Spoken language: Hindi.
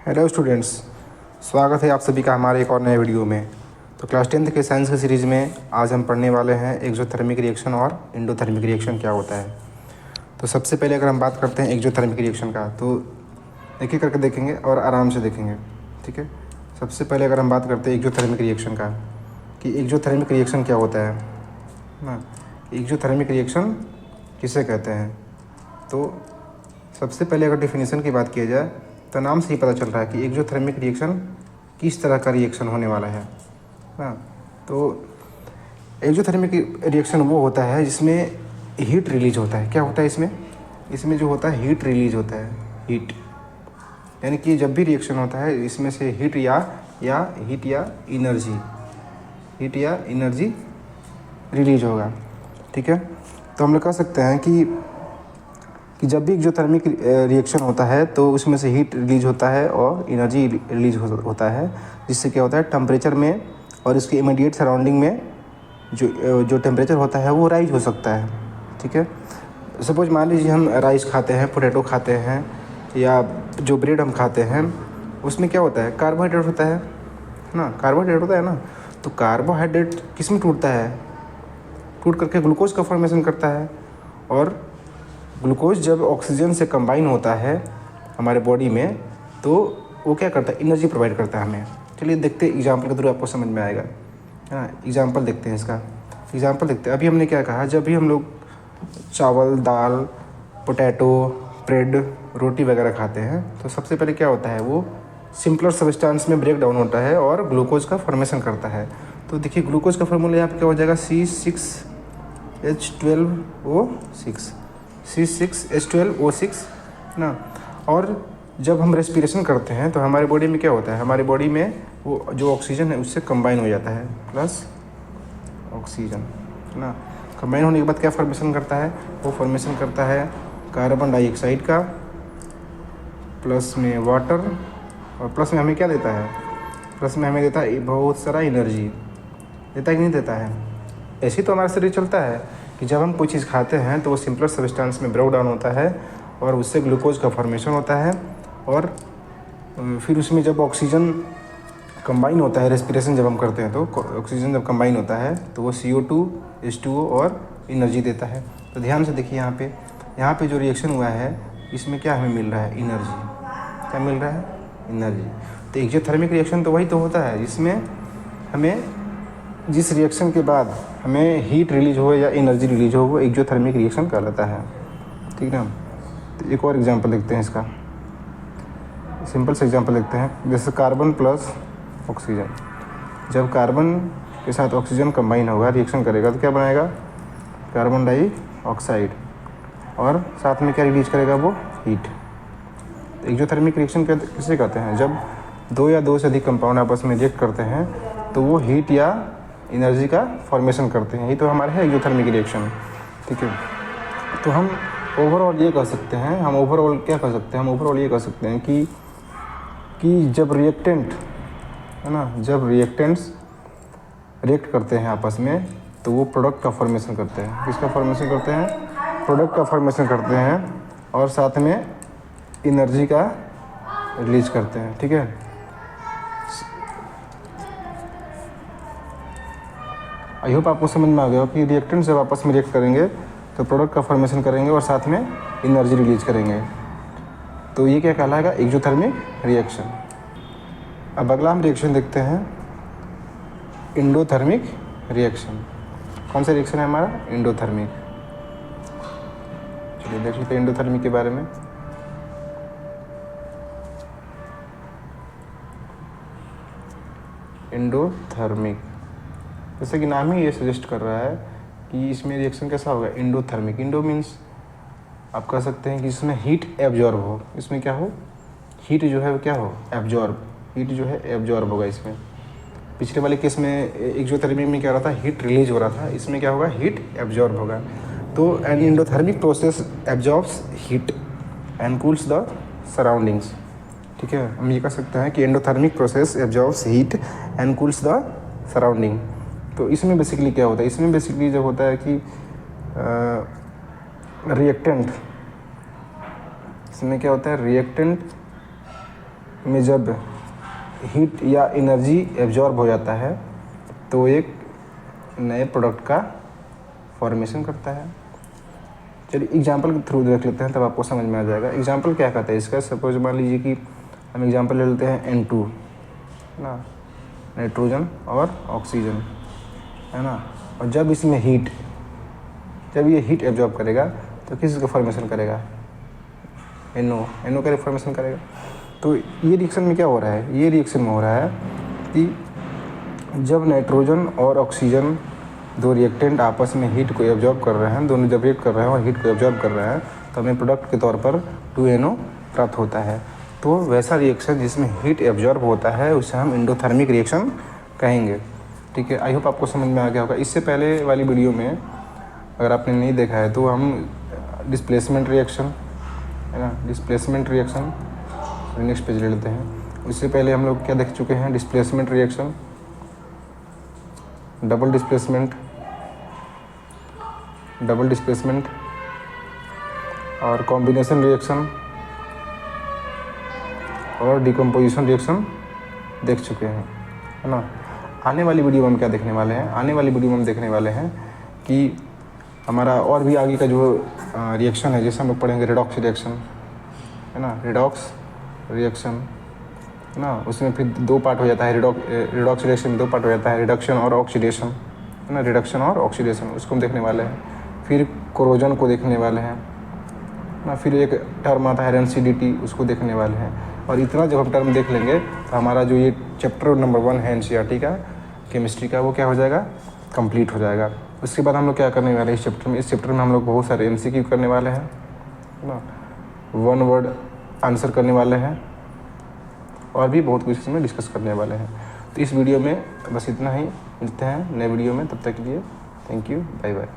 हेलो स्टूडेंट्स, स्वागत है आप सभी का हमारे एक और नए वीडियो में। तो क्लास 10th के साइंस की सीरीज़ में आज हम पढ़ने वाले हैं एक्सोथर्मिक रिएक्शन और इंडोथर्मिक रिएक्शन क्या होता है। तो सबसे पहले अगर हम बात करते हैं एक्सोथर्मिक रिएक्शन का, तो एक एक करके देखेंगे और आराम से देखेंगे, ठीक है। सबसे पहले अगर हम बात करते हैं एक्सोथर्मिक रिएक्शन का कि एक्सोथर्मिक रिएक्शन क्या होता है ना, एक्सोथर्मिक रिएक्शन किसे कहते हैं। तो सबसे पहले अगर डेफिनेशन की बात की जाए तो नाम से ही पता चल रहा है कि एक्सोथर्मिक रिएक्शन किस तरह का रिएक्शन होने वाला है ना। तो एक्सोथर्मिक रिएक्शन वो होता है जिसमें हीट रिलीज होता है। क्या होता है इसमें जो होता है हीट रिलीज होता है। हीट यानी कि जब भी रिएक्शन होता है इसमें से हीट या एनर्जी रिलीज होगा, ठीक है। तो हम लोग कह सकते हैं कि जब भी एक्सोथर्मिक रिएक्शन होता है तो उसमें से हीट रिलीज होता है और एनर्जी रिलीज होता है, जिससे क्या होता है टेम्परेचर में और इसके इमीडिएट सराउंडिंग में जो टेम्परेचर होता है वो राइज हो सकता है, ठीक है। सपोज मान लीजिए हम राइस खाते हैं, पोटैटो खाते हैं या जो ब्रेड हम खाते हैं उसमें क्या होता है कार्बोहाइड्रेट होता है ना, कार्बोहाइड्रेट होता है ना। तो कार्बोहाइड्रेट किस में टूटता है, टूट करके ग्लूकोज का फॉर्मेशन करता है। और ग्लूकोज जब ऑक्सीजन से कंबाइन होता है हमारे बॉडी में तो वो क्या करता है एनर्जी प्रोवाइड करता है हमें। चलिए देखते हैं एग्जांपल के थ्रू, आपको समझ में आएगा। हाँ, एग्जांपल देखते हैं इसका। एग्जांपल देखते हैं। अभी हमने क्या कहा, जब भी हम लोग चावल, दाल, पोटैटो, ब्रेड, रोटी वगैरह खाते हैं तो सबसे पहले क्या होता है वो सिंपलर सब्सटेंस में ब्रेक डाउन होता है और ग्लूकोज का फॉर्मेशन करता है। तो देखिए ग्लूकोज का फॉर्मूला यहाँ पर क्या हो जाएगा C6H12O6 ना। और जब हम रेस्पिरेशन करते हैं तो हमारे बॉडी में क्या होता है, हमारे बॉडी में वो जो ऑक्सीजन है उससे कंबाइन हो जाता है प्लस ऑक्सीजन ना। कंबाइन होने के बाद क्या फॉर्मेशन करता है, वो फॉर्मेशन करता है कार्बन डाइऑक्साइड का, प्लस में वाटर, और प्लस में हमें क्या देता है, प्लस में हमें देता है बहुत सारा एनर्जी। देता है कि नहीं देता है। ऐसे तो हमारा शरीर चलता है कि जब हम कोई चीज़ खाते हैं तो वो सिंपलर सब्सटेंस में ब्रेक डाउन होता है और उससे ग्लूकोज का फॉर्मेशन होता है। और फिर उसमें जब ऑक्सीजन कंबाइन होता है, रेस्पिरेशन जब हम करते हैं तो ऑक्सीजन जब कंबाइन होता है तो वो CO2, H2O और एनर्जी देता है। तो ध्यान से देखिए यहाँ पे जो रिएक्शन हुआ है इसमें क्या हमें मिल रहा है, एनर्जी। क्या मिल रहा है, एनर्जी। तो एक्सोथर्मिक रिएक्शन तो वही तो होता है जिसमें हमें जिस रिएक्शन के बाद हमें हीट रिलीज हो या एनर्जी रिलीज हो वो एक्सोथर्मिक रिएक्शन कहलाता है, ठीक ना। तो एक और एग्जांपल देखते हैं इसका, सिंपल से एग्जांपल देखते हैं। जैसे कार्बन प्लस ऑक्सीजन, जब कार्बन के साथ ऑक्सीजन कंबाइन होगा, रिएक्शन करेगा तो क्या बनाएगा कार्बन डाइऑक्साइड, और साथ में क्या रिलीज करेगा वो हीट। तो एक्सोथर्मिक रिएक्शन किसे कहते हैं, जब दो या दो से अधिक कंपाउंड आपस में रिएक्ट करते हैं तो वो हीट या एनर्जी का फॉर्मेशन करते हैं। यही तो हमारे है एक्सोथर्मिक रिएक्शन, ठीक है। तो हम ओवरऑल ये कह सकते हैं, हम ओवरऑल ये कह सकते हैं कि जब रिएक्टेंट है ना, जब रिएक्टेंट्स रिएक्ट करते हैं आपस में तो वो प्रोडक्ट का फॉर्मेशन करते हैं। किसका फॉर्मेशन करते हैं, प्रोडक्ट का फॉर्मेशन करते हैं और साथ में एनर्जी का रिलीज करते हैं, ठीक है। आई होप आपको समझ में आ गया कि रिएक्टेंट जब आपस में रिएक्ट करेंगे तो प्रोडक्ट का फॉर्मेशन करेंगे और साथ में एनर्जी रिलीज करेंगे। तो ये क्या कहलाएगा, एक्सोथर्मिक रिएक्शन। अब अगला हम रिएक्शन देखते हैं एंडोथर्मिक रिएक्शन। कौन सा रिएक्शन है हमारा, एंडोथर्मिक। चलिए देख लेते हैं एंडोथर्मिक के बारे में। एंडोथर्मिक, जैसे कि नाम ही ये सजेस्ट कर रहा है कि इसमें रिएक्शन कैसा होगा, एंडोथर्मिक। इंडो मीन्स आप कह सकते हैं कि इसमें हीट एब्जॉर्ब हो, इसमें क्या हो, हीट जो है वो क्या हो, एब्जॉर्ब, हीट जो है एब्जॉर्ब होगा इसमें। पिछले वाले केस में एक्सोथर्मिक में क्या हो रहा था, हीट रिलीज हो रहा था, इसमें क्या होगा, हीट एब्जॉर्ब होगा। तो an endothermic process absorbs heat and cools the surroundings, ठीक है। हम ये कह सकते हैं कि endothermic process absorbs heat and cools the surrounding. तो इसमें बेसिकली क्या होता है, इसमें बेसिकली जब होता है कि रिएक्टेंट, इसमें क्या होता है, रिएक्टेंट में जब हीट या एनर्जी एब्जॉर्ब हो जाता है तो एक नए प्रोडक्ट का फॉर्मेशन करता है। चलिए एग्जांपल के थ्रू देख लेते हैं, तब आपको समझ में आ जाएगा। एग्जांपल क्या कहता है इसका। सपोज मान लीजिए कि हम एग्जांपल ले लेते हैं N2 ना, नाइट्रोजन और ऑक्सीजन, है ना। और जब इसमें जब ये हीट एब्जॉर्ब करेगा तो किसका फॉर्मेशन करेगा, NO का फॉर्मेशन करेगा। तो ये रिएक्शन में क्या हो रहा है, ये रिएक्शन में हो रहा है कि जब नाइट्रोजन और ऑक्सीजन दो रिएक्टेंट आपस में हीट को एब्जॉर्ब कर रहे हैं, दोनों जब रिएक्ट कर रहे हैं और हीट को एब्जॉर्ब कर रहे हैं तो हमें प्रोडक्ट के तौर पर 2NO प्राप्त होता है। तो वैसा रिएक्शन जिसमें हीट एब्जॉर्ब होता है उसे हम एंडोथर्मिक रिएक्शन कहेंगे। ठीक है, आई होप आपको समझ में आ गया होगा। इससे पहले वाली वीडियो में अगर आपने नहीं देखा है तो हम डिस्प्लेसमेंट रिएक्शन, है ना, डिस्प्लेसमेंट रिएक्शन, नेक्स्ट पेज ले लेते हैं। इससे पहले हम लोग क्या देख चुके हैं, डिस्प्लेसमेंट रिएक्शन, डबल डिस्प्लेसमेंट और कॉम्बिनेशन रिएक्शन और डिकम्पोजिशन रिएक्शन देख चुके हैं, है ना। आने वाली वीडियो में हम क्या देखने वाले हैं, आने वाली वीडियो में हम देखने वाले हैं कि हमारा और भी आगे का जो रिएक्शन है, जैसे हम लोग पढ़ेंगे रेडॉक्स रिएक्शन, है ना, रेडॉक्स रिएक्शन, है ना। उसमें फिर दो पार्ट हो जाता है, रेडॉक्स रिएक्शन में दो पार्ट हो जाता है, रिडक्शन और ऑक्सीडेशन, है ना, रिडक्शन और ऑक्सीडेशन, उसको हम देखने वाले हैं। फिर कोरोजन को देखने वाले हैं ना। फिर एक टर्म आता है रेंसिडिटी, उसको देखने वाले हैं। और इतना जब हम टर्म देख लेंगे तो हमारा जो ये चैप्टर नंबर 1 है NCERT का केमिस्ट्री का, वो क्या हो जाएगा, कंप्लीट हो जाएगा। उसके बाद हम लोग क्या करने वाले हैं इस चैप्टर में, इस चैप्टर में हम लोग बहुत सारे MCQ करने वाले हैं, है ना, 1 वर्ड आंसर करने वाले हैं और भी बहुत कुछ इसमें डिस्कस करने वाले हैं। तो इस वीडियो में बस इतना ही, मिलते हैं नए वीडियो में, तब तक के लिए थैंक यू, बाय बाय।